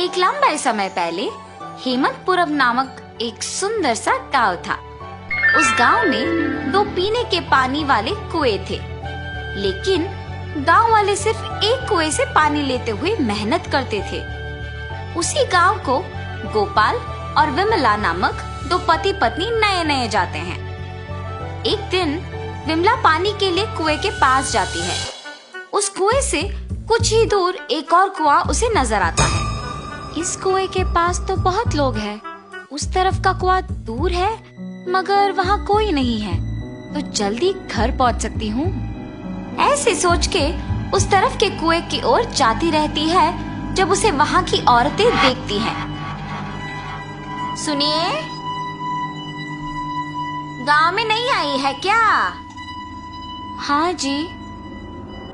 एक लंबे समय पहले हेमंतपुरम नामक एक सुंदर सा गांव था। उस गांव में 2 पीने के पानी वाले कुएं थे, लेकिन गांव वाले सिर्फ एक कुएं से पानी लेते हुए मेहनत करते थे। उसी गांव को गोपाल और विमला नामक 2 पति पत्नी नए नए जाते हैं। एक दिन विमला पानी के लिए कुएं के पास जाती है। उस कुएं से कुछ ही दूर एक और कुआं उसे नजर आता है। इस कुएं के पास तो बहुत लोग हैं, उस तरफ का कुआं दूर है मगर वहाँ कोई नहीं है, तो जल्दी घर पहुँच सकती हूँ। ऐसे सोच के उस तरफ के कुएं की ओर जाती रहती है जब उसे वहाँ की औरतें देखती हैं। सुनिए, गांव में नहीं आई है क्या? हाँ जी।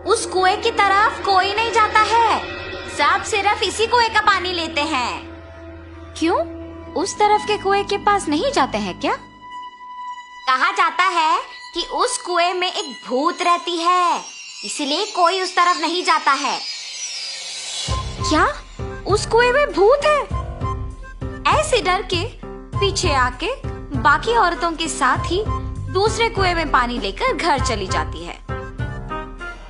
उस कुएं की तरफ कोई नहीं जाता है, सब सिर्फ इसी कुएं का पानी लेते हैं। क्यों? उस तरफ के कुएं के पास नहीं जाते हैं क्या? कहा जाता है कि उस कुएं में एक भूत रहती है, इसलिए कोई उस तरफ नहीं जाता है। क्या उस कुएं में भूत है? ऐसे डर के पीछे आके बाकी औरतों के साथ ही दूसरे कुएं में पानी लेकर घर चली जाती है।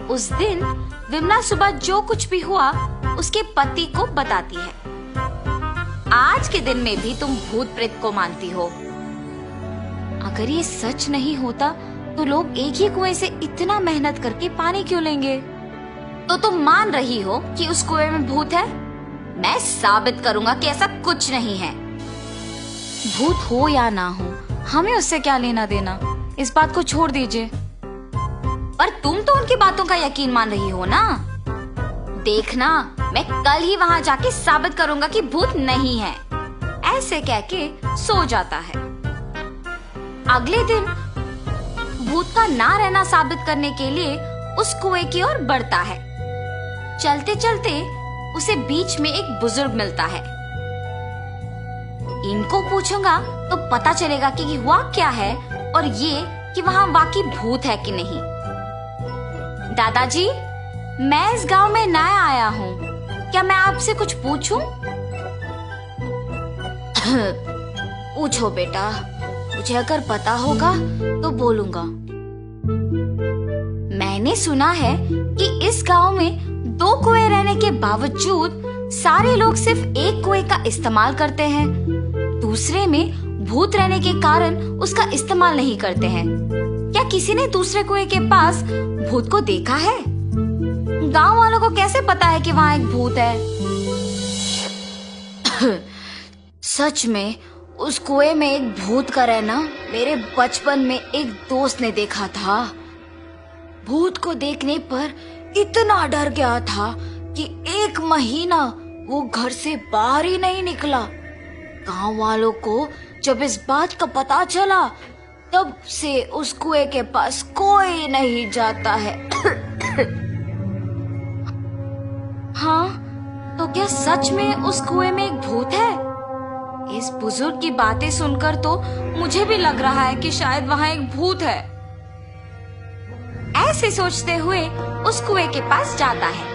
उस दिन विमला सुबह जो कुछ भी हुआ उसके पति को बताती है। आज के दिन में भी तुम भूत प्रेत को मानती हो। अगर ये सच नहीं होता तो लोग एक ही कुएं से इतना मेहनत करके पानी क्यों लेंगे? तो तुम मान रही हो कि उस कुएं में भूत है? मैं साबित करूंगा कि ऐसा कुछ नहीं है। भूत हो या ना हो, हमें उससे क्या लेना देना, इस बात को छोड़ दीजिए। पर तुम तो उनकी बातों का यकीन मान रही हो ना? देखना, मैं कल ही वहाँ जाके साबित करूंगा कि भूत नहीं है। ऐसे कह के सो जाता है। अगले दिन भूत का ना रहना साबित करने के लिए उस कुएं की ओर बढ़ता है। चलते चलते उसे बीच में एक बुजुर्ग मिलता है। इनको पूछूंगा तो पता चलेगा कि हुआ क्या है और ये कि वहाँ वाकई भूत है कि नहीं। दादाजी, मैं इस गांव में नया आया हूँ, क्या मैं आपसे कुछ पूछूं? पूछो बेटा, मुझे अगर पता होगा तो बोलूंगा। मैंने सुना है कि इस गांव में 2 कुएं रहने के बावजूद सारे लोग सिर्फ एक कुएं का इस्तेमाल करते हैं, दूसरे में भूत रहने के कारण उसका इस्तेमाल नहीं करते हैं। क्या किसी ने दूसरे कुएं के पास भूत को देखा है? गांव वालों को कैसे पता है कि वहाँ एक भूत है? सच में उस कुएं में एक भूत का रहना मेरे बचपन में एक दोस्त ने देखा था। भूत को देखने पर इतना डर गया था कि 1 महीना वो घर से बाहर ही नहीं निकला। गांव वालों को जब इस बात का पता चला तब से उस कुएं के पास कोई नहीं जाता है। हाँ, तो क्या सच में उस कुएं में एक भूत है? इस बुजुर्ग की बातें सुनकर तो मुझे भी लग रहा है कि शायद वहाँ एक भूत है। ऐसे सोचते हुए उस कुएं के पास जाता है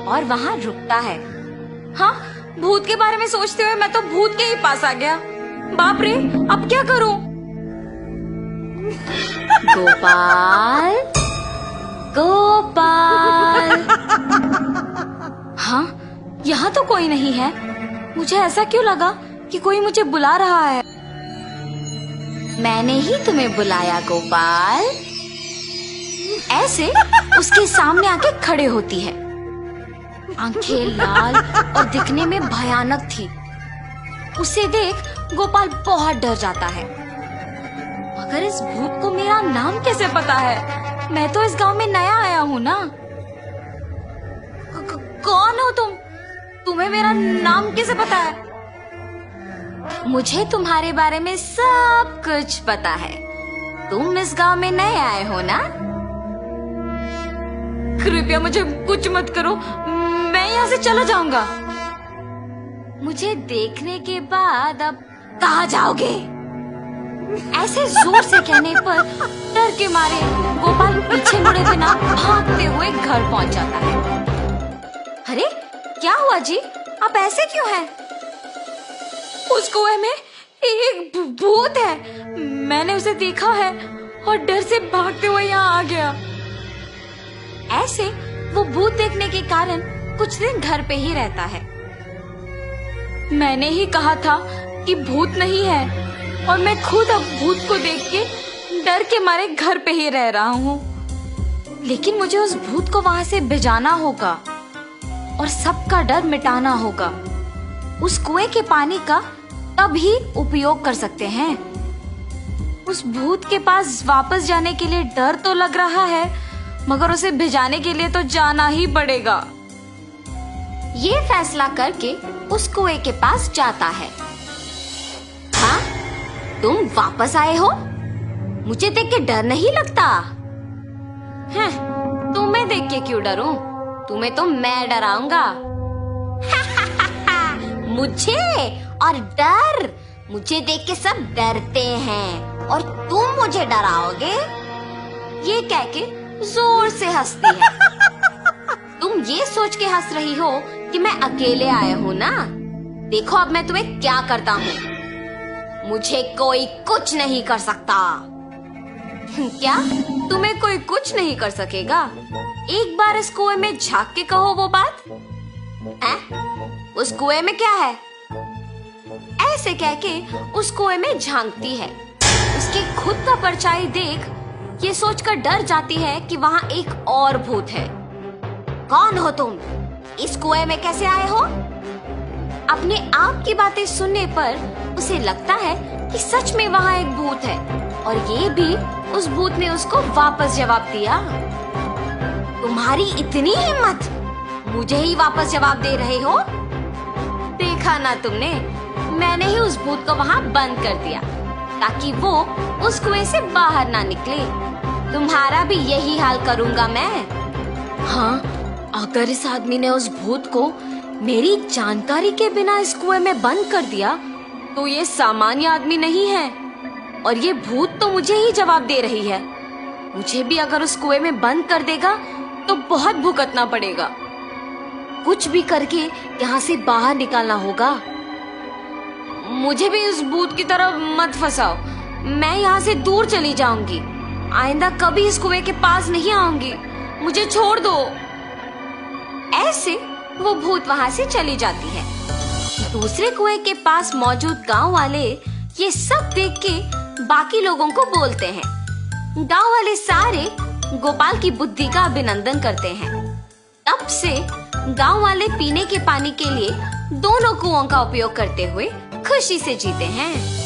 और वहाँ रुकता है। हाँ, भूत के बारे में सोचते हुए मैं तो भूत के ही पास आ गया। बाप रे, अब क्या करूं? गोपाल, गोपाल। हाँ, यहाँ तो कोई नहीं है। मुझे ऐसा क्यों लगा कि कोई मुझे बुला रहा है? मैंने ही तुम्हें बुलाया गोपाल। ऐसे उसके सामने आके खड़े होती है। आंखें लाल और दिखने में भयानक थी। उसे देख गोपाल बहुत डर जाता है। मगर इस भूत को मेरा नाम कैसे पता है? मैं तो इस गांव में नया आया हूँ ना। कौन हो तुम? तुम्हें मेरा नाम कैसे पता है? मुझे तुम्हारे बारे में सब कुछ पता है। तुम इस गांव में नए आए हो ना? कृपया मुझे कुछ मत करो, मैं यहाँ से चला जाऊंगा। मुझे देखने के बाद अब कहाँ जाओगे? ऐसे जोर से कहने पर डर के मारे गोपाल पीछे मुड़े बिना भागते हुए घर पहुंच जाता है। अरे क्या हुआ जी? आप ऐसे क्यों हैं? उस कुएं में एक भूत है। मैंने उसे देखा है और डर से भागते हुए यहाँ आ गया। ऐसे वो भूत देखने के कारण कुछ दिन घर पे ही रहता है। मैंने ही कहा था कि भूत नहीं है और मैं खुद अब भूत को देख के डर के मारे घर पे ही रह रहा हूँ। लेकिन मुझे उस भूत को वहां से भिजाना होगा और सबका डर मिटाना होगा। उस कुएं के पानी का तब ही उपयोग कर सकते हैं। उस भूत के पास वापस जाने के लिए डर तो लग रहा है, मगर उसे भिजाने के लिए तो जाना ही पड़ेगा। ये फैसला करके उस कुएं के पास जाता है। हाँ, तुम वापस आए हो? मुझे देख के डर नहीं लगता? हैं, तुम्हें देख के क्यों डरूं? तुम्हें तो मैं डराऊंगा। मुझे और डर? मुझे देख के सब डरते हैं और तुम मुझे डराओगे? ये कह के जोर से हंसती है। तुम ये सोच के हंस रही हो कि मैं अकेले आया हूँ ना? देखो अब मैं तुम्हें क्या करता हूँ। मुझे कोई कुछ नहीं कर सकता। क्या? तुम्हें कोई कुछ नहीं कर सकेगा? एक बार इस कुएं में झांक के कहो वो बात। उस कुएं में क्या है? ऐसे कह के उस कुएं में झांकती है। उसकी खुद का परछाई देख ये सोचकर डर जाती है कि वहाँ एक और भूत है। कौन हो तुम? इस कुएं में कैसे आए हो? अपने आप की बातें सुनने पर उसे लगता है कि सच में वहाँ एक भूत है और ये भी उस भूत ने उसको वापस जवाब दिया। तुम्हारी इतनी हिम्मत, मुझे ही वापस जवाब दे रहे हो? देखा ना तुमने, मैंने ही उस भूत को वहाँ बंद कर दिया ताकि वो उस कुएं से बाहर ना निकले। तुम्हारा भी यही हाल करूंगा मैं। हाँ, अगर इस आदमी ने उस भूत को मेरी जानकारी के बिना इस कुएं में बंद कर दिया तो ये सामान्य आदमी नहीं है और ये भूत तो मुझे ही जवाब दे रही है। मुझे भी अगर उस कुएं में बंद कर देगा तो बहुत भुगतना पड़ेगा। कुछ भी करके यहाँ से बाहर निकालना होगा। मुझे भी उस भूत की तरफ मत फंसाओ। मैं यहाँ से दूर चली जाऊंगी। आइंदा कभी इस कुएं के पास नहीं आऊंगी। मुझे छोड़ दो। ऐसे वो भूत वहाँ से चली जाती है। दूसरे कुएं के पास मौजूद गांव वाले ये सब देख के बाकी लोगों को बोलते हैं। गांव वाले सारे गोपाल की बुद्धि का अभिनंदन करते हैं। तब से गांव वाले पीने के पानी के लिए दोनों कुओं का उपयोग करते हुए खुशी से जीते हैं।